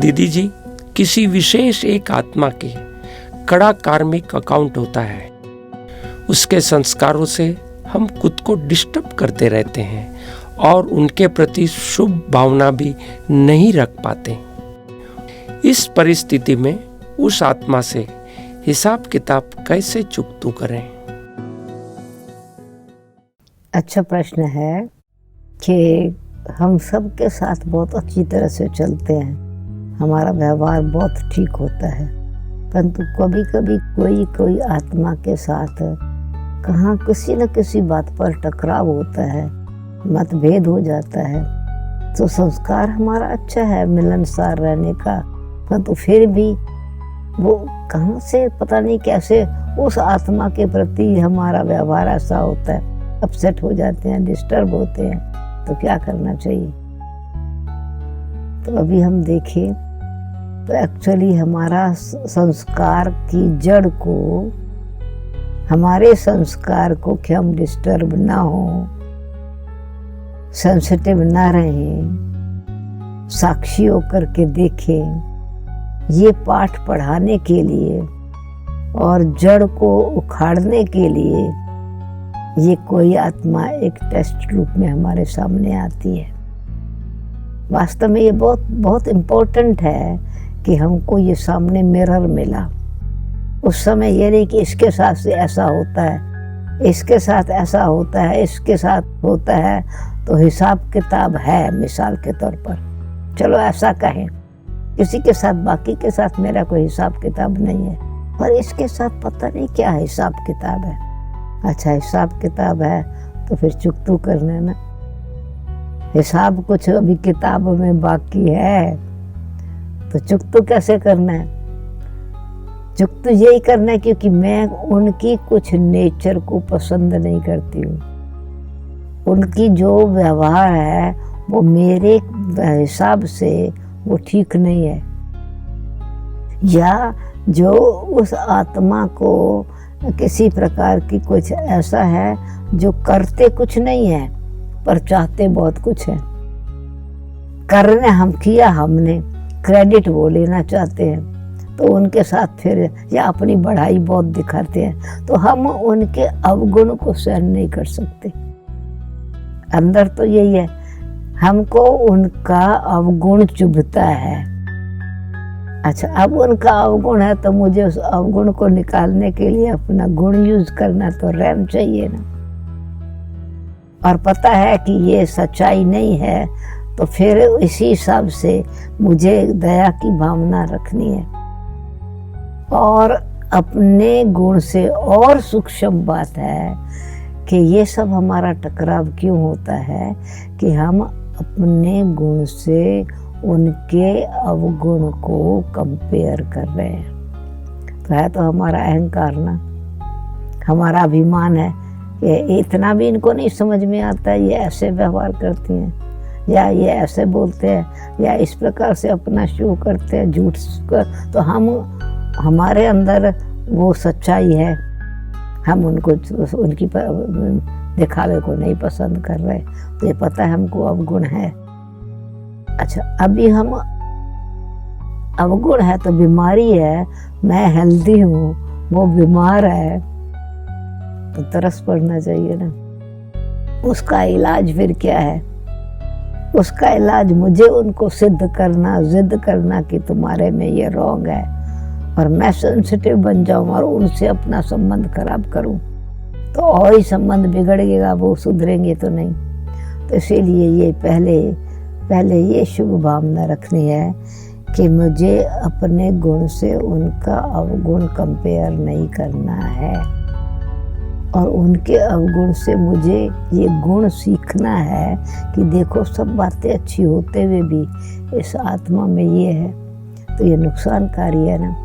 दीदी जी, किसी विशेष एक आत्मा के कड़ा कार्मिक अकाउंट होता है। उसके संस्कारों से हम खुद को डिस्टर्ब करते रहते हैं और उनके प्रति शुभ भावना भी नहीं रख पाते। इस परिस्थिति में उस आत्मा से हिसाब किताब कैसे चुकता करें? अच्छा प्रश्न है कि हम सब के साथ बहुत अच्छी तरह से चलते हैं, हमारा व्यवहार बहुत ठीक होता है, परंतु कभी कभी कोई आत्मा के साथ कहाँ किसी न किसी बात पर टकराव होता है, मतभेद हो जाता है। तो संस्कार हमारा अच्छा है मिलनसार रहने का, परंतु फिर भी वो कहाँ से पता नहीं कैसे उस आत्मा के प्रति हमारा व्यवहार ऐसा होता है, अपसेट हो जाते हैं, डिस्टर्ब होते हैं। तो क्या करना चाहिए? तो अभी हम देखें तो एक्चुअली हमारा संस्कार की जड़ को, हमारे संस्कार को कि हम डिस्टर्ब ना हो, सेंसिटिव ना रहें, साक्षी होकर के देखें, ये पाठ पढ़ाने के लिए और जड़ को उखाड़ने के लिए ये कोई आत्मा एक टेस्ट रूप में हमारे सामने आती है। वास्तव में ये बहुत बहुत इम्पोर्टेंट है कि हमको ये सामने मिरर मिला। उस समय ये नहीं कि इसके साथ से ऐसा होता है, इसके साथ ऐसा होता है, इसके साथ होता है, तो हिसाब किताब है। मिसाल के तौर पर चलो ऐसा कहें, किसी के साथ बाकी के साथ मेरा कोई हिसाब किताब नहीं है, पर इसके साथ पता नहीं क्या हिसाब किताब है। अच्छा हिसाब किताब है तो फिर चुकतू करना ना। हिसाब कुछ अभी किताब में बाकी है तो चुकतू कैसे करना है? चुकतू यही करना है क्योंकि मैं उनकी कुछ नेचर को पसंद नहीं करती हूँ। उनकी जो व्यवहार है वो मेरे हिसाब से वो ठीक नहीं है, या जो उस आत्मा को किसी प्रकार की कुछ ऐसा है जो करते कुछ नहीं है पर चाहते बहुत कुछ है। करने हम किया, हमने क्रेडिट वो लेना चाहते हैं, तो उनके साथ फिर या अपनी बढ़ाई बहुत दिखाते हैं, तो हम उनके अवगुण को सहन नहीं कर सकते। अंदर तो यही है, हमको उनका अवगुण चुभता है। अच्छा अब उनका अवगुण है तो मुझे उस अवगुण को निकालने के लिए अपना गुण यूज करना तो रहम चाहिए ना। और पता है कि ये सच्चाई नहीं है तो फिर इसी हिसाब से मुझे दया की भावना रखनी है। और अपने गुण से और सूक्ष्म बात है कि ये सब हमारा टकराव क्यों होता है कि हम अपने गुण से उनके अवगुण को कंपेयर कर रहे हैं। तो है तो हमारा अहंकार ना, हमारा अभिमान है। ये इतना भी इनको नहीं समझ में आता है, ये ऐसे व्यवहार करती हैं या ये ऐसे बोलते हैं या इस प्रकार से अपना शो करते हैं झूठ कर, तो हम हमारे अंदर वो सच्चाई है, हम उनको उनकी दिखावे को नहीं पसंद कर रहे। तो ये पता है हमको अवगुण है। अच्छा अभी हम अवगुण है तो बीमारी है, मैं हेल्दी हूँ वो बीमार है, तो तरस पड़ना चाहिए ना। उसका इलाज फिर क्या है? उसका इलाज मुझे उनको सिद्ध करना, जिद करना कि तुम्हारे में ये रॉन्ग है, और मैं सेंसिटिव बन जाऊं और उनसे अपना संबंध खराब करूं, तो और ही संबंध बिगड़ेगा, वो सुधरेंगे तो नहीं। तो इसीलिए ये पहले ये शुभ भावना रखनी है कि मुझे अपने गुण से उनका अवगुण कंपेयर नहीं करना है, और उनके अवगुण से मुझे ये गुण सीखना है कि देखो सब बातें अच्छी होते हुए भी इस आत्मा में ये है, तो ये नुकसानकारी है ना,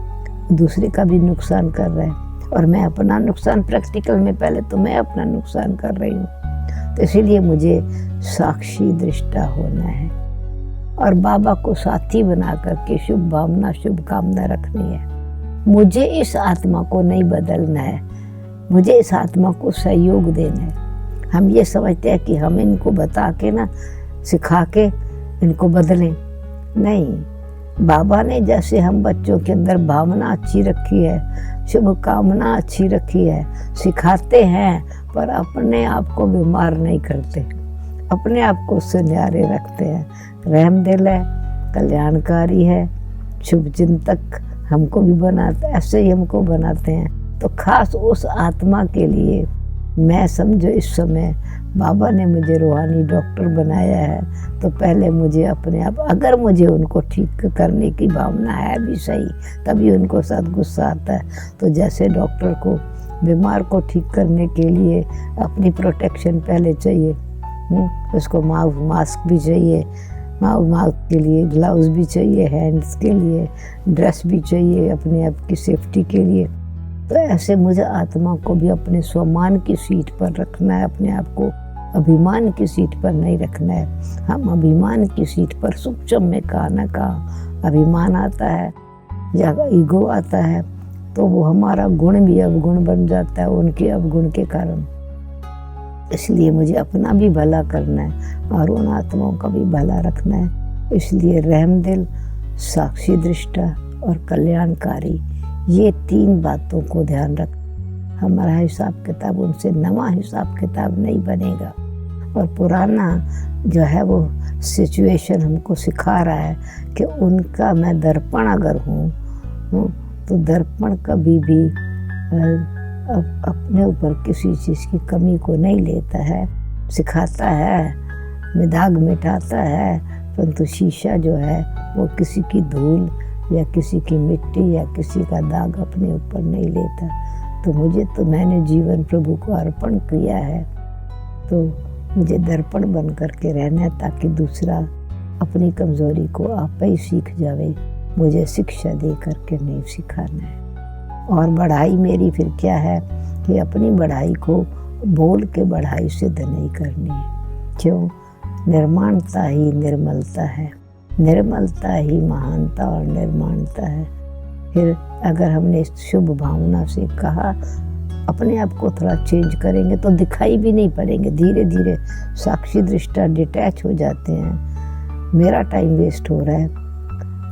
दूसरे का भी नुकसान कर रहा है, और मैं अपना नुकसान प्रैक्टिकल में पहले तो मैं अपना नुकसान कर रही हूँ। तो इसीलिए मुझे साक्षी दृष्टा होना है और बाबा को साथी बना करके शुभ भावना शुभ कामना रखनी है। मुझे इस आत्मा को नहीं बदलना है, मुझे इस आत्मा को सहयोग देना है। हम ये समझते हैं कि हम इनको बता के ना, सिखा के इनको बदलें, नहीं। बाबा ने जैसे हम बच्चों के अंदर भावना अच्छी रखी है, शुभकामना अच्छी रखी है, सिखाते हैं, पर अपने आप को बीमार नहीं करते, अपने आप को सुनहरे रखते हैं। रहमदिल है, कल्याणकारी है, शुभ चिंतक हमको भी बनाते, ऐसे ही हमको बनाते हैं। तो खास उस आत्मा के लिए मैं समझो इस समय बाबा ने मुझे रूहानी डॉक्टर बनाया है, तो पहले मुझे अपने आप, अगर मुझे उनको ठीक करने की भावना है भी सही, तभी उनको साथ गुस्सा आता है। तो जैसे डॉक्टर को बीमार को ठीक करने के लिए अपनी प्रोटेक्शन पहले चाहिए, उसको मास्क भी चाहिए, माउथ के लिए ग्लव्स भी चाहिए, हैंड्स के लिए ड्रेस भी चाहिए, अपने आप की सेफ्टी के लिए। तो ऐसे मुझे आत्मा को भी अपने स्वमान की सीट पर रखना है, अपने आप को अभिमान की सीट पर नहीं रखना है। हम अभिमान की सीट पर सूक्ष्म में कहा न कहा अभिमान आता है या ईगो आता है, तो वो हमारा गुण भी अवगुण बन जाता है उनके अवगुण के कारण। इसलिए मुझे अपना भी भला करना है और उन आत्माओं का भी भला रखना है। इसलिए रहमदिल, साक्षी दृष्टा और कल्याणकारी, ये 3 बातों को ध्यान रख। हमारा हिसाब किताब उनसे नवा हिसाब किताब नहीं बनेगा, और पुराना जो है वो सिचुएशन हमको सिखा रहा है कि उनका मैं दर्पण अगर हूँ तो दर्पण कभी भी अपने ऊपर किसी चीज़ की कमी को नहीं लेता है, सिखाता है, दाग मिटाता है, परंतु शीशा जो है वो किसी की धूल या किसी की मिट्टी या किसी का दाग अपने ऊपर नहीं लेता। तो मैंने जीवन प्रभु को अर्पण किया है, तो मुझे दर्पण बन करके रहना है, ताकि दूसरा अपनी कमज़ोरी को आप ही सीख जावे, मुझे शिक्षा दे करके नहीं सिखाना है। और बढ़ाई मेरी फिर क्या है कि अपनी बढ़ाई को बोल के बढ़ाई सिद्ध नहीं करनी है। क्यों? निर्माणता ही निर्मलता है, निर्मलता ही महानता और निर्माणता है। फिर अगर हमने शुभ भावना से कहा, अपने आप को थोड़ा चेंज करेंगे तो दिखाई भी नहीं पड़ेंगे, धीरे धीरे साक्षी दृष्टा डिटैच हो जाते हैं। मेरा टाइम वेस्ट हो रहा है,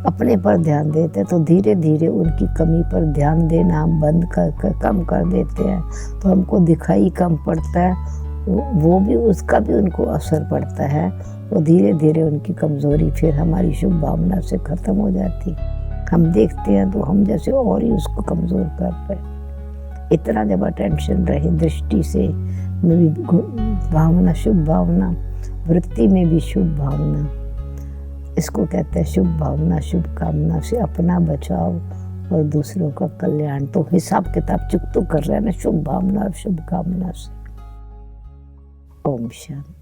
अपने पर ध्यान देते हैं तो धीरे धीरे उनकी कमी पर ध्यान देना हम बंद कम कर देते हैं, तो हमको दिखाई कम पड़ता है, वो भी उसका भी उनको असर पड़ता है। वो धीरे धीरे उनकी कमज़ोरी फिर हमारी शुभ भावना से ख़त्म हो जाती। हम देखते हैं तो हम जैसे और ही उसको कमज़ोर कर रहे। इतना जब अटेंशन रहे दृष्टि से में भी भावना, शुभ भावना, वृत्ति में भी शुभ भावना, इसको कहते हैं शुभ भावना, शुभ कामना से अपना बचाव और दूसरों का कल्याण। तो हिसाब किताब चुक तो कर रहे हैं ना शुभ भावना और शुभ कामना से। ओम शांति।